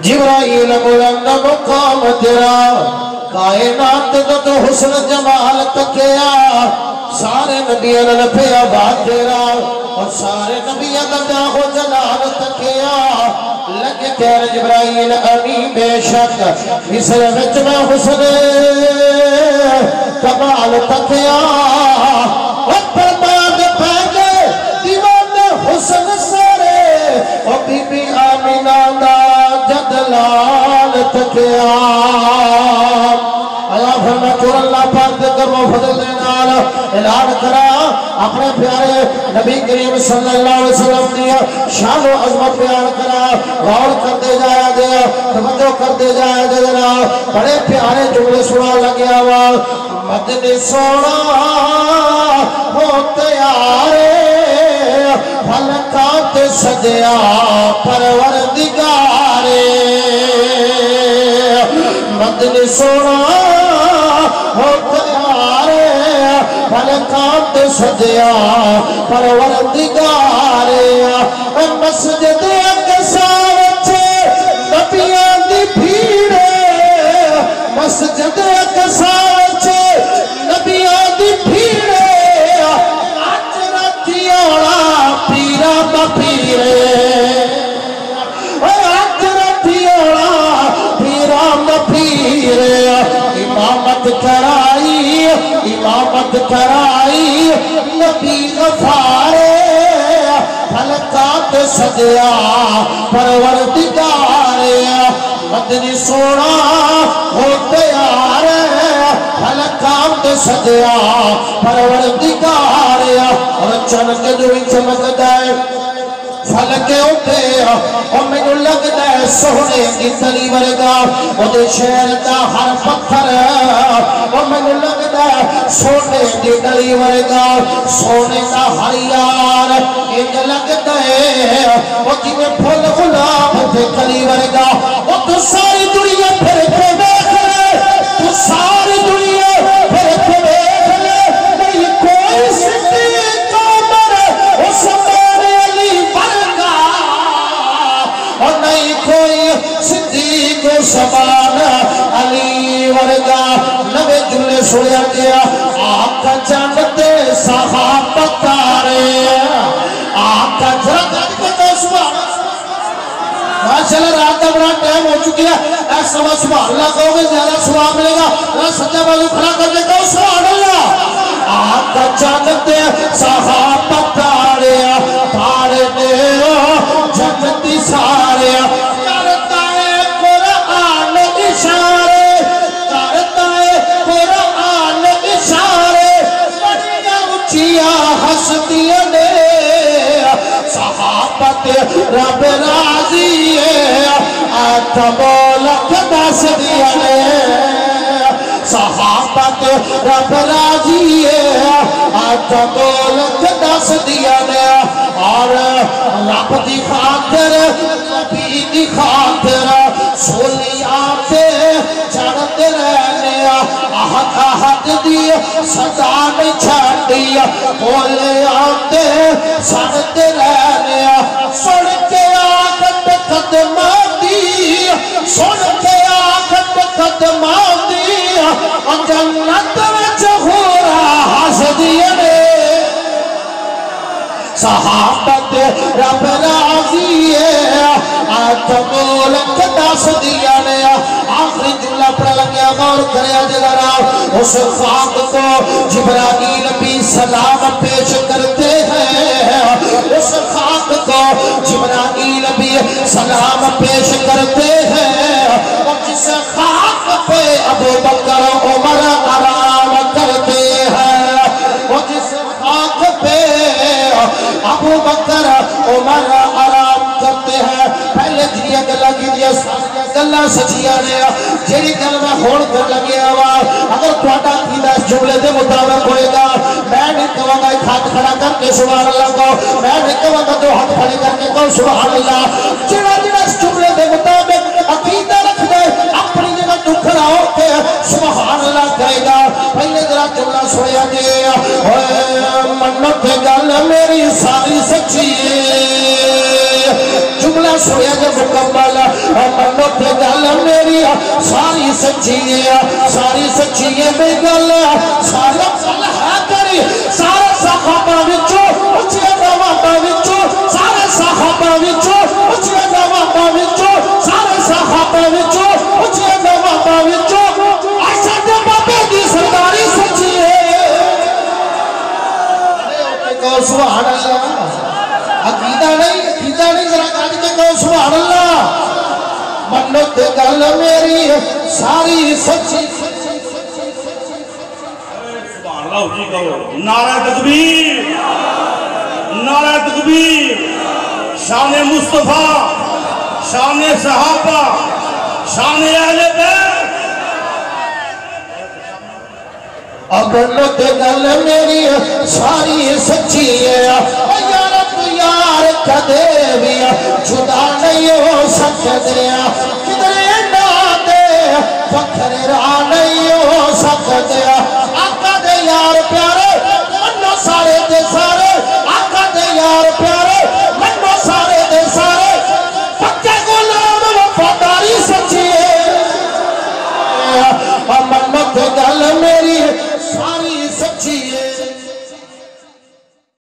جبرائیل بلند مقام تیرا کائنات تو حسن جمال تکیا سارے نبیان لپے آباد تیرا اور سارے نبیان جاہو جلال تکیا لگے تیر جبرائیل امین بے شک مصر وچ میں حسن کمال تکیا اور برباد پہلے دیوان حسن سارے اور بی بی آمینہ دا جدلال تکیا اللہ فرما چور اللہ پاک دے کرم و فضل دینال اعلان کرا اپنے پیارے نبی کریم صلی اللہ علیہ وسلم دیا شان و عظمت بیان کرا غور کرتے جایا دیا توجہ کرتے جایا دیا بڑے پیارے جملے سنا لگیا ہوا مدنی سونا ہو تیارے فلکات سجیا پروردگارے مدنی سونا ہو تیارے فلکات سجیا پروردگارے مسجد اقصی وچے نبیاں دی بھیڑے مسجد اقصی وچے نبیاں دی بھیڑے اج راتی اوڑا پیرا بپیرے اج راتی اوڑا پیرا بپیرے امامت کرائی نبی غفارے فلکات سجیا پروردگارے مدنی سونا ہو تیارے فلکات سجیا پروردگارے اور چنک جو بھی چمک دائے فلکے اٹھے اور میں جو لگ دائے سونے کی تلی ورگا اور دے شہر دا ہر پتھر اور میں جو لگ دائے سونے کی تلی ورگا سونے دا ہر یار انج لگ دائے اور جی میں پھول غلام دے تلی ورگا اور تو ساری دنیا پھر کے دیکھ لے تو ساری دنیا پھر کے دیکھ لے نہیں کوئی صدیق عمر عثمان علی ورگا اور نہیں کوئی صدیق عثمان علی ورگا نوے جملے سویا گیا آقا جانتے صحابہ تارے آقا جانتے عثمان ماشاءاللہ رات کا بڑا ٹائم ہو چکی ہے ایس سوا سبحان اللہ کہو گے زیادہ سواب ملے گا ذرا سجدہ بازو کھڑا کر کے کہو سبحان اللہ آقا جانتے صحابہ تارے تارے نے جنتی سارے کرتا ہے قرآن اشارے کرتا ہے قرآن اشارے بڑیاں اچھیاں ہستیاں نے صحابت رب راضی ہے آتا بولک دس دیا نے صحابت رب راضی ہے آتا بولک دس دیا نے اور رب دی خاطر نبی دی خاطر سولی آتے چڑھتے رہنے آہد آہد دی صدا نہیں چھڑی بولے آتے سڑتے رہنے سن کے آگت قدمہ دی سن کے آگت قدمہ دی جنت وچ ہو رہا حسدینے صحابت رب راضی ہے آتا بولک دس دیا نے آخری جملہ پڑھ لگیا غور کریا جلرا اس خاک کو جبرائیل بھی سلام پیش کرتے ہیں اس خاک کو جبرائیل بھی سلام پیش کرتے ہیں اور جس خاک پہ ابو بکر عمر آرام کرتے ہیں اور جس خاک پہ ابو بکر عمر آرام کرتے ہیں پہلے جنیا گلہ کی دیا گلہ سچیا نے جیڑی گل میں ہون کر لگے ہوا اگر توڑا کیدہ اس جملے دے مطابق ہوئے گا میں نہیں کہوں گا ایک ہاتھ کھڑا کر کے سبحان اللہ کو میں نہیں کہوں گا دو ہاتھ کھڑے کر کے کہوں سبحان اللہ جیڑا اس جملے دے مطابق عقیدہ رکھ دے اپنی جگہ دکھڑا ہو کے سبحان اللہ کرے گا پہلے ذرا جملہ سویا دے منت گل میری ساری سچی جملہ ہویا جو مکمل منو تے گل میری ساری سچی ہے ساری سچی ہے بے گل سارا گل ہے کری سارے صحابہ وچوں اچھے نواباں وچوں سارے صحابہ وچوں اچھے نواباں وچوں سارے صحابہ وچوں اچھے نواباں وچوں ایسا دے بابے دی سرداری سچی ہے کہو سبحان اللہ عقیدہ نہیں ذرا کاٹ کے کہو سبحان اللہ منو تے گل میری ساری سچی سبحان اللہ جی کہو نعرہ تکبیر نعرہ تکبیر شان مصطفیٰ شان صحابہ شان اہل بیت اب منو تے گل میری ساری سچی ہے یار کدے بھی جدا نہیں ہو سکتے کدھر نہ دے فخر راہ نہیں ہو سکتے آقا دے یار پیارے منو سارے دے سارے آقا دے یار پیارے منو سارے دے سارے پکے غلام وفاداری سچی ہے منو تے گل میری ساری سچی ہے